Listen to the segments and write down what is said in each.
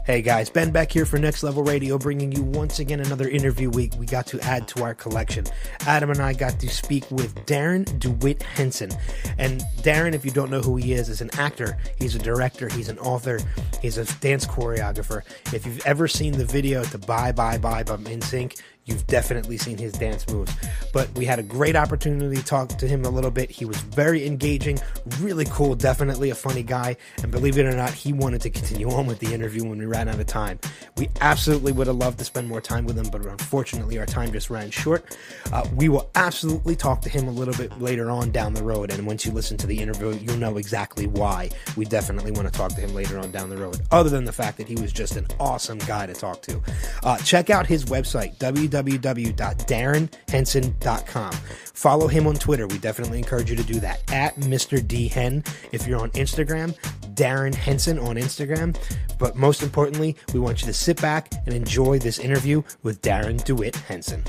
Hey guys, Ben back here for Next Level Radio, bringing you once again another interview week we got to add to our collection. Adam and I got to speak with Darrin Dewitt Henson. And Darrin, if you don't know who he is an actor, he's a director, he's an author, he's a dance choreographer. If you've ever seen the video to Bye Bye Bye by NSYNC, you've definitely seen his dance moves. But we had a great opportunity to talk to him a little bit. He was very engaging, really cool, definitely a funny guy. And believe it or not, he wanted to continue on with the interview when we ran out of time. We absolutely would have loved to spend more time with him, but unfortunately our time just ran short. We will absolutely talk to him a little bit later on down the road. And once you listen to the interview, you'll know exactly why we definitely want to talk to him later on down the road. Other than the fact that he was just an awesome guy to talk to. Check out his website, www.darrinhenson.com. Follow him on Twitter. We definitely encourage you to do that, at Mr. D Hen. If you're on Instagram, Darrin Henson on Instagram. But most importantly, we want you to sit back and enjoy this interview with Darrin Dewitt Henson.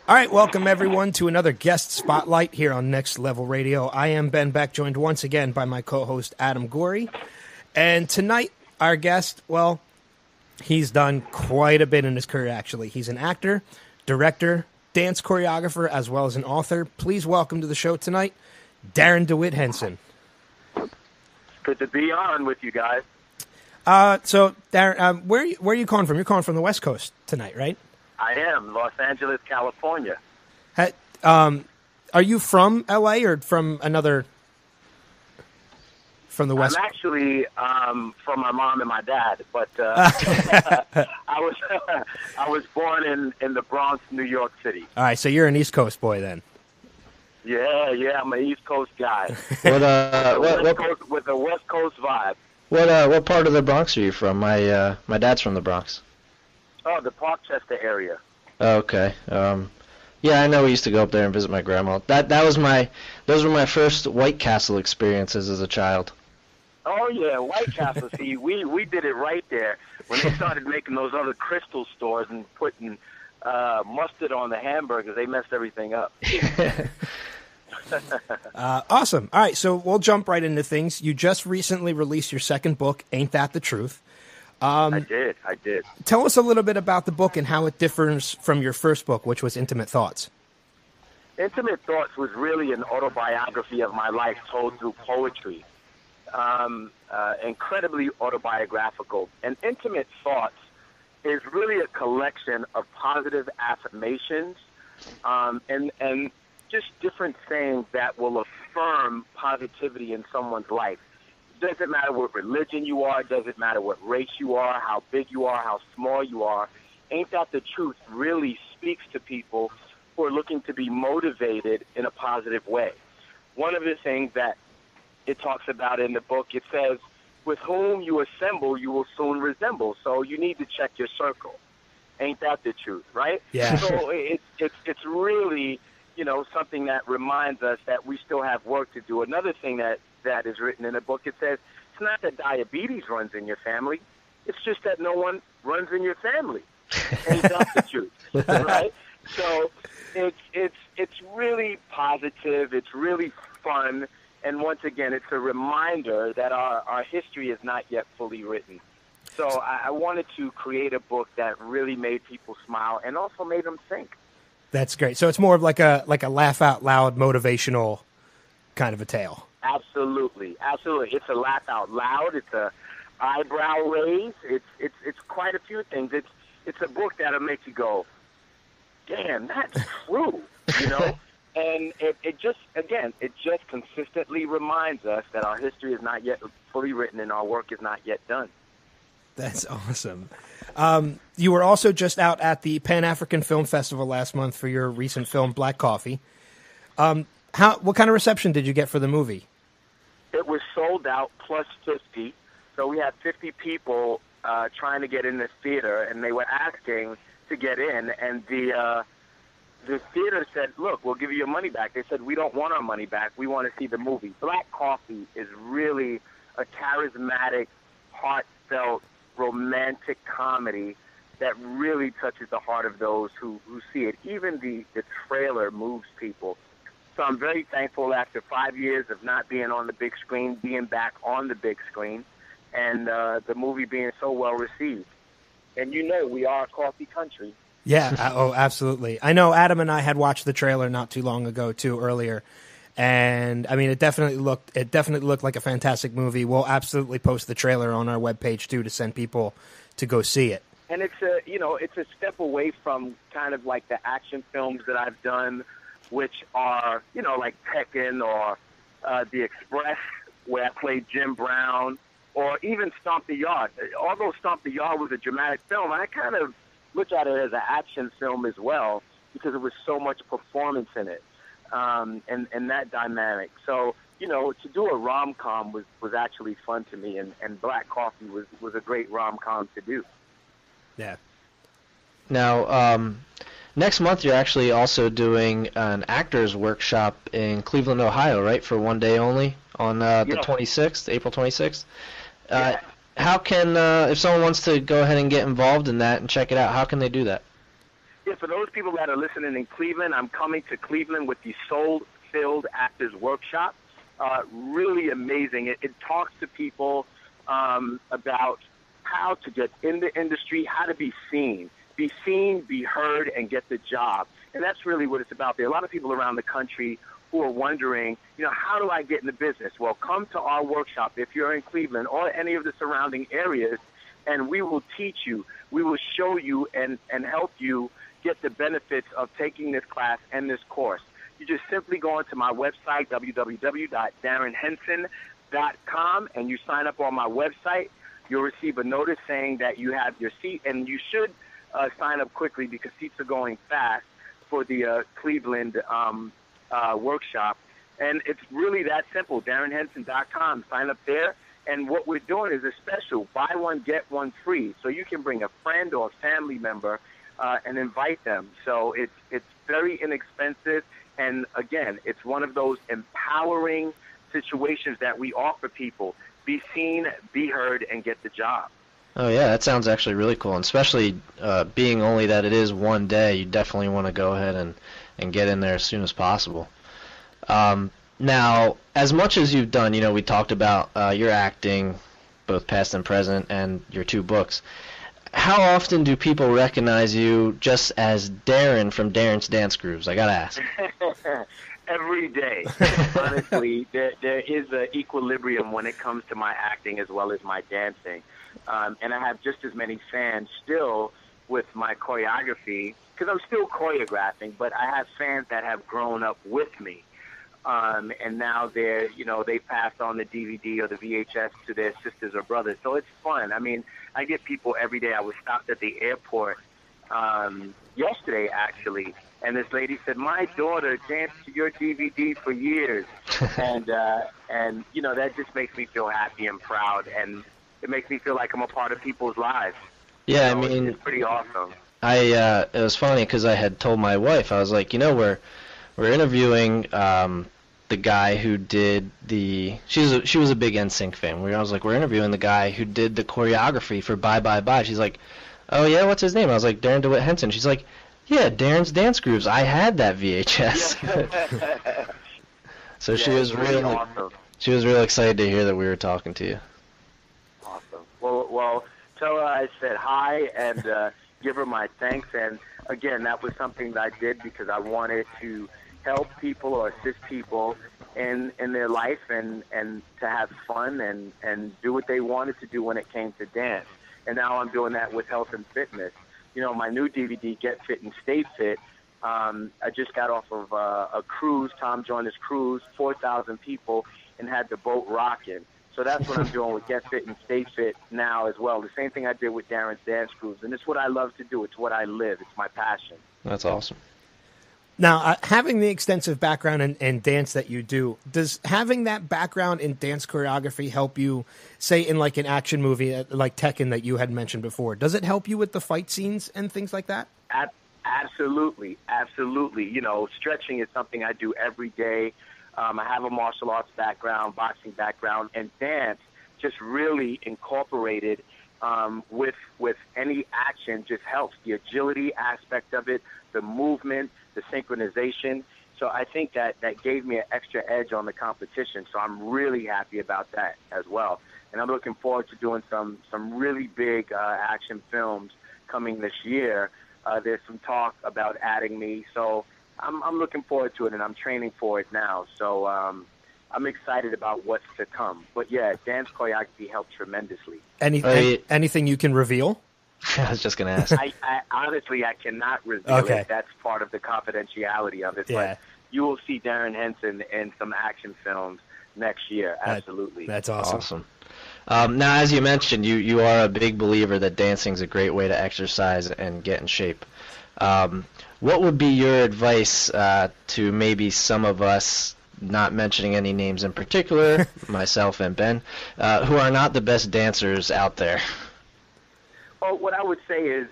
All right, welcome everyone to another guest spotlight here on Next Level Radio. I am Ben Beck, joined once again by my co-host Adam Gorey. And tonight, our guest, well, he's done quite a bit in his career, actually. He's an actor, director, dance choreographer, as well as an author. Please welcome to the show tonight, Darrin Dewitt Henson. Good to be on with you guys. So, Darrin, where are you calling from? You're calling from the West Coast tonight, right? I am, Los Angeles, California. Are you from L.A. or from another... From the West? I'm actually from my mom and my dad, but I was born in the Bronx, New York City. All right, so you're an East Coast boy then. Yeah, I'm an East Coast guy. With a West Coast vibe. What part of the Bronx are you from? My dad's from the Bronx. Oh, the Parkchester area. Oh, okay. Yeah, I know. We used to go up there and visit my grandma. Those were my first White Castle experiences as a child. Oh yeah, White Castle. See, we did it right there when they started making those other crystal stores and putting mustard on the hamburgers. They messed everything up. Awesome. All right, so we'll jump right into things. You just recently released your second book, Ain't That the Truth? I did. Tell us a little bit about the book and how it differs from your first book, which was Intimate Thoughts. Intimate Thoughts was really an autobiography of my life told through poetry. Incredibly autobiographical. And Intimate Thoughts is really a collection of positive affirmations and just different things that will affirm positivity in someone's life. Doesn't matter what religion you are, doesn't matter what race you are, how big you are, how small you are. Ain't That the Truth really speaks to people who are looking to be motivated in a positive way. One of the things that it talks about in the book, it says, with whom you assemble, you will soon resemble. So you need to check your circle. Ain't that the truth, right? Yeah. So it's really, something that reminds us that we still have work to do. Another thing that is written in the book, it says, it's not that diabetes runs in your family. It's just that no one runs in your family. Ain't that the truth, right? So it's really positive. It's really fun. And once again, it's a reminder that our history is not yet fully written. So I wanted to create a book that really made people smile and also made them think. That's great. So it's more of like a laugh out loud motivational kind of a tale. Absolutely. It's a laugh out loud. It's a eyebrow raise. It's quite a few things. It's a book that'll make you go, damn, that's true, And it just consistently reminds us that our history is not yet fully written and our work is not yet done. That's awesome. You were also just out at the Pan-African Film Festival last month for your recent film, Black Coffee. What kind of reception did you get for the movie? It was sold out plus 50. So we had 50 people trying to get in this theater, and they were asking to get in. And the theater said, look, we'll give you your money back. They said, we don't want our money back. We want to see the movie. Black Coffee is really a charismatic, heartfelt, romantic comedy that really touches the heart of those who see it. Even the trailer moves people. So I'm very thankful after 5 years of not being on the big screen, being back on the big screen, and the movie being so well received. And we are a coffee country. Yeah, oh, absolutely. I know Adam and I had watched the trailer not too long ago, too, earlier. And, I mean, it definitely looked like a fantastic movie. We'll absolutely post the trailer on our webpage, too, to send people to go see it. And it's a step away from kind of like the action films that I've done, which are, like Tekken or The Express, where I played Jim Brown, or even Stomp the Yard. Although Stomp the Yard was a dramatic film, I kind of look at it as an action film as well, because it was so much performance in it, and that dynamic. So, to do a rom-com was actually fun to me, and Black Coffee was a great rom-com to do. Yeah. Now, next month you're actually also doing an actors workshop in Cleveland, Ohio, right? For one day only on the 26th, April 26th. How can, if someone wants to go ahead and get involved in that and check it out, how can they do that? Yeah, for those people that are listening in Cleveland, I'm coming to Cleveland with the Soul-Filled Actors Workshop. Really amazing. It talks to people about how to get in the industry, how to be seen, be heard, and get the job. And that's really what it's about. There are a lot of people around the country who are wondering, how do I get in the business? Well, come to our workshop if you're in Cleveland or any of the surrounding areas, and we will teach you. We will show you and help you get the benefits of taking this class and this course. You just simply go onto my website, www.darrinhenson.com, and you sign up on my website. You'll receive a notice saying that you have your seat, and you should sign up quickly because seats are going fast for the Cleveland workshop. And it's really that simple, darrinhenson.com. Sign up there. And what we're doing is a special, buy one, get one free. So you can bring a friend or a family member and invite them. So it's very inexpensive. And, again, it's one of those empowering situations that we offer people. Be seen, be heard, and get the job. Oh, yeah, that sounds actually really cool. And especially being only that it is one day, you definitely want to go ahead and get in there as soon as possible. Now, as much as you've done, we talked about your acting, both past and present, and your 2 books. How often do people recognize you just as Darrin from Darrin's Dance Grooves? I got to ask. Every day. Honestly, there is an equilibrium when it comes to my acting as well as my dancing. And I have just as many fans still with my choreography, because I'm still choreographing, but I have fans that have grown up with me. And now they passed on the DVD or the VHS to their sisters or brothers. So it's fun. I mean, I get people every day. I was stopped at the airport yesterday, actually, and this lady said, my daughter danced to your DVD for years. and that just makes me feel happy and proud, and it makes me feel like I'm a part of people's lives. Yeah, I mean, it's pretty awesome. It was funny because I had told my wife, I was like, we're interviewing the guy who did she was a big NSYNC fan. I was like, we're interviewing the guy who did the choreography for Bye Bye Bye. She's like, oh yeah, what's his name? I was like, Darrin Dewitt Henson. She's like, yeah, Darrin's Dance Grooves. I had that VHS. Yeah. So she was really awesome. She was really excited to hear that we were talking to you. Awesome. Well, tell her I said hi and give her my thanks. And again, that was something that I did because I wanted to help people or assist people in their life and to have fun and do what they wanted to do when it came to dance. And now I'm doing that with health and fitness. My new DVD, Get Fit and Stay Fit, I just got off of a cruise. Tom joined this cruise, 4,000 people, and had the boat rocking. So that's what I'm doing with Get Fit and Stay Fit now as well. The same thing I did with Darrin's Dance Grooves. And it's what I love to do. It's what I live. It's my passion. That's awesome. Now, having the extensive background in dance that you do, does having that background in dance choreography help you, say, in like an action movie like Tekken that you had mentioned before? Does it help you with the fight scenes and things like that? Absolutely. Stretching is something I do every day. I have a martial arts background, boxing background, and dance just really incorporated with any action just helps. The agility aspect of it, the movement, the synchronization. So I think that gave me an extra edge on the competition. So I'm really happy about that as well. And I'm looking forward to doing some really big action films coming this year. There's some talk about adding me. So I'm looking forward to it, and I'm training for it now. So I'm excited about what's to come. But, yeah, dance choreography helped tremendously. Anything you can reveal? I was just going to ask. I honestly, I cannot reveal it. That's part of the confidentiality of it. Yeah. But you will see Darrin Henson in some action films next year. Absolutely. That's awesome. Now, as you mentioned, you are a big believer that dancing is a great way to exercise and get in shape. What would be your advice to maybe some of us, not mentioning any names in particular, myself and Ben, who are not the best dancers out there? Well, what I would say is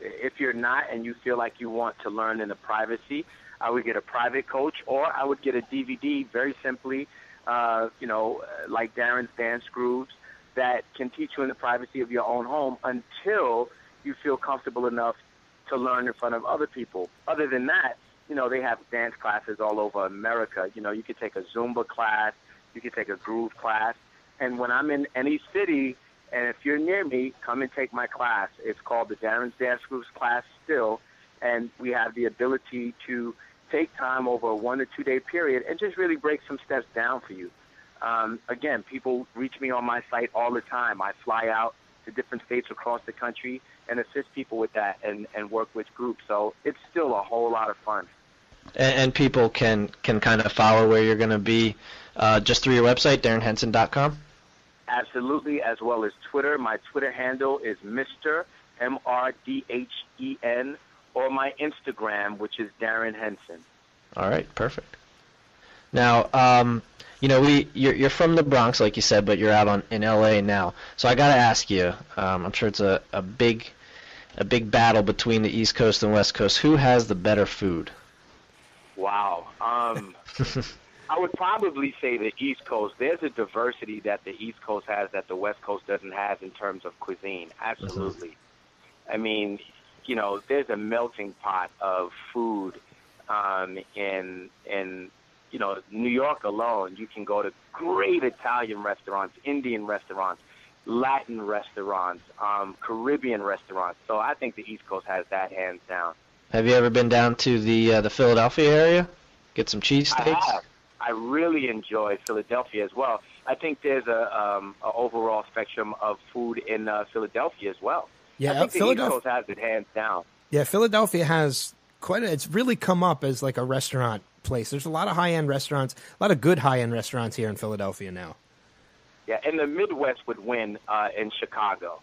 if you're not and you feel like you want to learn in the privacy, I would get a private coach, or I would get a DVD, very simply, like Darrin's Dance Grooves, that can teach you in the privacy of your own home until you feel comfortable enough to learn in front of other people. Other than that, they have dance classes all over America. You could take a Zumba class, you could take a groove class, and when I'm in any city, and if you're near me, come and take my class. It's called the Darrin's Dance Grooves class still, and we have the ability to take time over a 1 or 2 day period and just really break some steps down for you. Again, people reach me on my site all the time. I fly out to different states across the country and assist people with that and work with groups. So it's still a whole lot of fun. And people can kind of follow where you're going to be just through your website, DarrinHenson.com? Absolutely, as well as Twitter. My Twitter handle is Mr. MRDHEN, or my Instagram, which is Darrin Henson. All right, perfect. Now, you're from the Bronx, like you said, but you're out in LA now. So I got to ask you, I'm sure it's a big battle between the East Coast and West Coast. Who has the better food? Wow. I would probably say the East Coast. There's a diversity that the East Coast has that the West Coast doesn't have in terms of cuisine. Absolutely. Mm-hmm. I mean, there's a melting pot of food in New York alone. You can go to great Italian restaurants, Indian restaurants, Latin restaurants, Caribbean restaurants. So I think the East Coast has that hands down. Have you ever been down to the Philadelphia area? Get some cheesesteaks? I have. I really enjoy Philadelphia as well. I think there's a overall spectrum of food in Philadelphia as well. Yeah, I think the East Coast has it hands down. Yeah, Philadelphia has it's really come up as like a restaurant place. There's a lot of high-end restaurants, a lot of good high-end restaurants here in Philadelphia now. Yeah, and the Midwest would win in Chicago.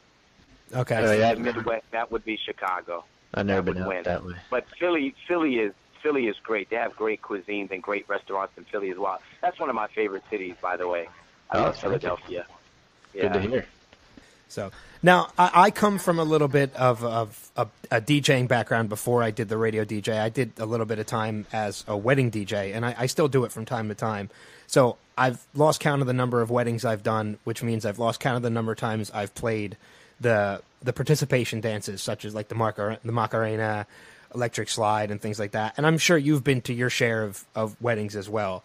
Okay. The Midwest, that would be Chicago. I've never been out that way. But Philly is great. They have great cuisines and great restaurants in Philly as well. That's one of my favorite cities, by the way. I love Philadelphia. Yeah. Good to hear. So now I come from a little bit of a DJing background before I did the radio DJ. I did a little bit of time as a wedding DJ, and I still do it from time to time. So I've lost count of the number of weddings I've done, which means I've lost count of the number of times I've played the participation dances, such as like the Macarena, Electric Slide, and things like that. And I'm sure you've been to your share of weddings as well.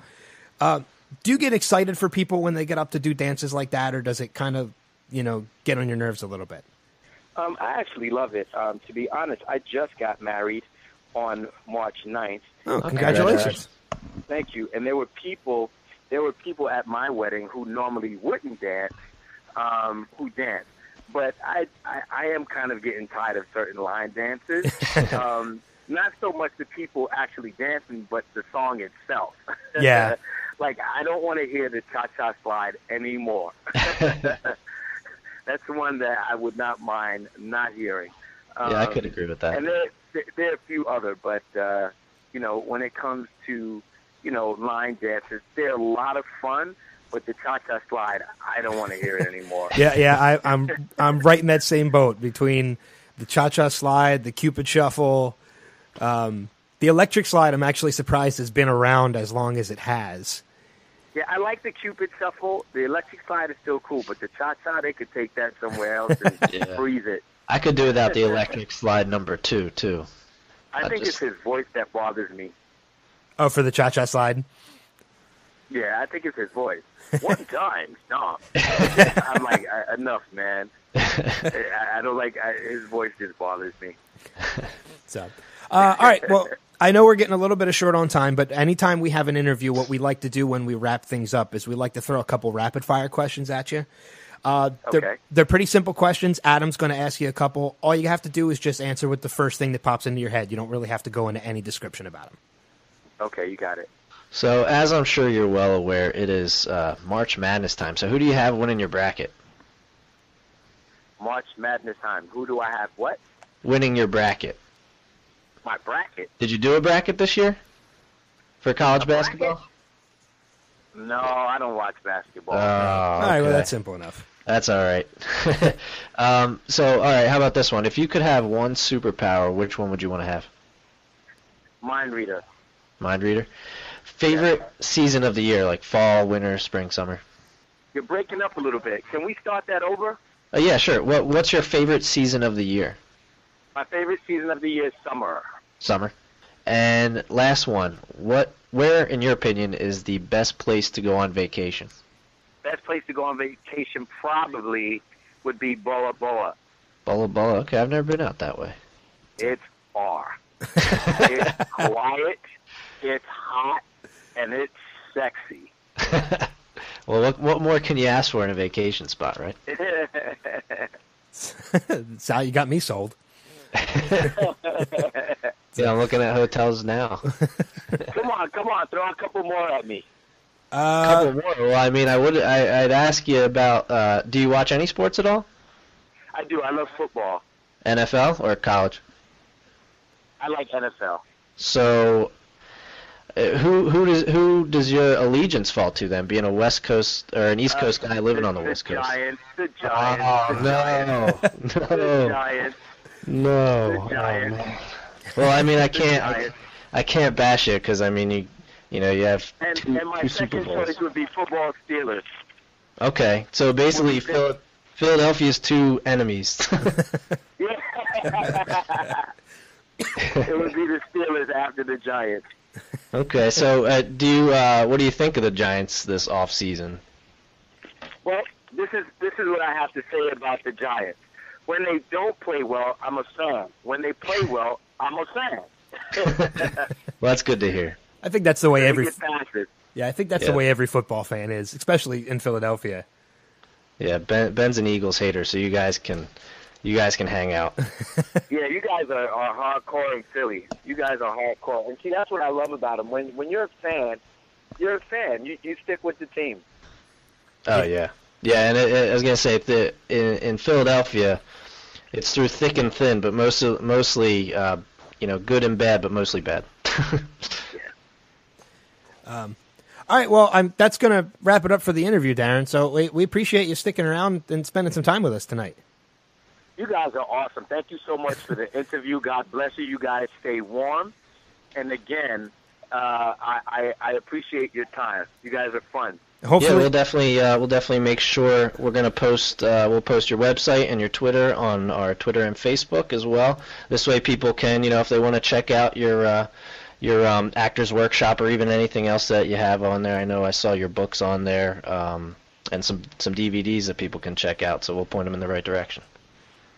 Do you get excited for people when they get up to do dances like that, or does it kind of get on your nerves a little bit? I actually love it. To be honest, I just got married on March 9th. Oh, congratulations. Thank you. And there were people at my wedding who normally wouldn't dance, who danced. But I am kind of getting tired of certain line dances. Not so much the people actually dancing, but the song itself. Yeah. Like, I don't want to hear the cha-cha slide anymore. That's the one that I would not mind not hearing. Yeah, I could agree with that. And there are a few other, but, when it comes to, line dances, they're a lot of fun, but the cha-cha slide, I don't want to hear it anymore. Yeah, I'm right in that same boat between the cha-cha slide, the Cupid shuffle. The electric slide, I'm actually surprised has been around as long as it has. Yeah, I like the Cupid shuffle. The electric slide is still cool, but the cha-cha, they could take that somewhere else and freeze it. I could do without the electric slide number 2, too. I think it's his voice that bothers me. Oh, for the cha-cha slide? Yeah, I think it's his voice. One time, no. I'm like, enough, man. I don't like his voice. Just bothers me. So, all right. Well, I know we're getting a little bit of short on time, but anytime we have an interview, what we like to do when we wrap things up is we like to throw a couple rapid fire questions at you. Okay. They're pretty simple questions. Adam's going to ask you a couple. All you have to do is just answer with the first thing that pops into your head. You don't really have to go into any description about them. Okay, you got it. So, as I'm sure you're well aware, it is March Madness time. So, who do you have winning your bracket? March Madness time. Who do I have? What? Winning your bracket. My bracket? Did you do a bracket this year for college basketball? Bracket? No, I don't watch basketball. Oh, All right, well, okay. that's simple enough. That's all right. So, all right, how about this one? If you could have one superpower, which one would you want to have? Mind reader. Mind reader. Favorite season of the year, like fall, winter, spring, summer? You're breaking up a little bit. Can we start that over? Yeah, sure. What's your favorite season of the year? My favorite season of the year is summer. Summer. And last one. Where, in your opinion, is the best place to go on vacation? Best place to go on vacation probably would be Bora Bora. Bora Bora. Okay, I've never been out that way. It's far. It's quiet. It's hot. And it's sexy. Well, what more can you ask for in a vacation spot, right? Sal, you got me sold. Yeah, I'm looking at hotels now. Come on, throw a couple more at me. Couple more. Well, I mean, I'd ask you about. Do you watch any sports at all? I do. I love football. NFL or college? I like NFL. So, who does your allegiance fall to then? Being a West Coast or an East Coast guy living on the West Coast. The Giants. Oh the no, Giants. no, The Giants. no. The Giants. Oh, no. Well, I mean, I can't. Giants. I can't bash it because I mean, you know, you have And my two Super second Bowls. choice would be football Steelers. Okay, so basically, Philadelphia's two enemies. Yeah. It would be the Steelers after the Giants. Okay, so what do you think of the Giants this off season? Well, this is what I have to say about the Giants. When they don't play well, I'm a fan. When they play well, I'm a fan. Well, that's good to hear. I think that's the way They get past it. I think that's Yeah. the way every football fan is, especially in Philadelphia. Yeah, Ben's an Eagles hater, so you guys can hang out. Yeah, you guys are hardcore in Philly. You guys are hardcore. And see, that's what I love about them. When you're a fan, you're a fan. You stick with the team. Oh yeah, yeah. And I was gonna say in Philadelphia, it's through thick and thin, but mostly good and bad, but mostly bad. All right, well, that's going to wrap it up for the interview, Darrin. So we appreciate you sticking around and spending some time with us tonight. You guys are awesome. Thank you so much for the interview. God bless you. You guys stay warm. And again, I appreciate your time. You guys are fun. Hopefully, yeah, we'll definitely make sure we're gonna post. We'll post your website and your Twitter on our Twitter and Facebook as well. This way, people can, if they want to check out your Actors Workshop or even anything else that you have on there. I know I saw your books on there and some DVDs that people can check out. So we'll point them in the right direction.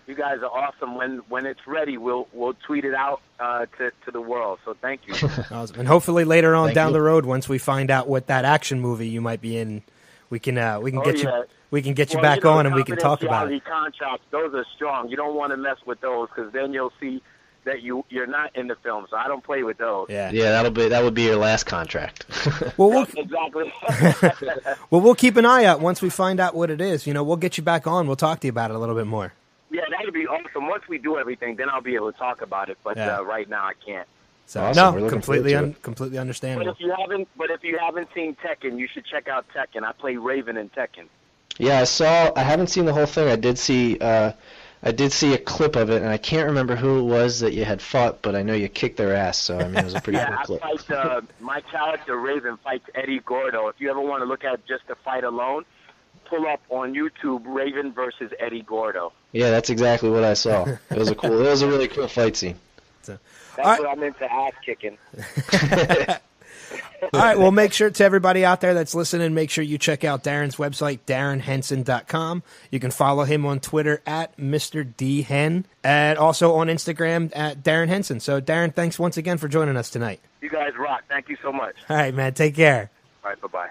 You guys are awesome. When it's ready, we'll tweet it out to the world. So thank you. Awesome. And hopefully later on Thank down you. the road, once we find out what that action movie you might be in, we can get you back on and we can talk about it. Confidentiality contracts, those are strong. You don't want to mess with those because then you'll see that you're not in the film. So I don't play with those. Yeah. Yeah, that would be your last contract. Well, Exactly. we'll keep an eye out once we find out what it is. We'll get you back on. We'll talk to you about it a little bit more. Yeah, that would be awesome. Once we do everything, then I'll be able to talk about it. But Yeah. Right now, I can't. So Awesome. We're no, looking forward to completely But understandable. if you haven't seen Tekken, you should check out Tekken. I play Raven in Tekken. Yeah, I haven't seen the whole thing. I did see a clip of it, and I can't remember who it was that you had fought, but I know you kicked their ass. So I mean, it was a pretty Yeah, cool I clip. fight. My character Raven fights Eddie Gordo. If you ever want to look at just the fight alone, pull up on YouTube Raven versus Eddie Gordo. Yeah, that's exactly what I saw. It was a really cool fight scene. That's All right. what I'm into, ass kicking. All right, well, make sure to everybody out there that's listening, make sure you check out Darrin's website, DarrinHenson.com. You can follow him on Twitter at Mr. D. Hen, and also on Instagram at Darrin Henson. So, Darrin, thanks once again for joining us tonight. You guys rock. Thank you so much. All right, man. Take care. All right, bye-bye.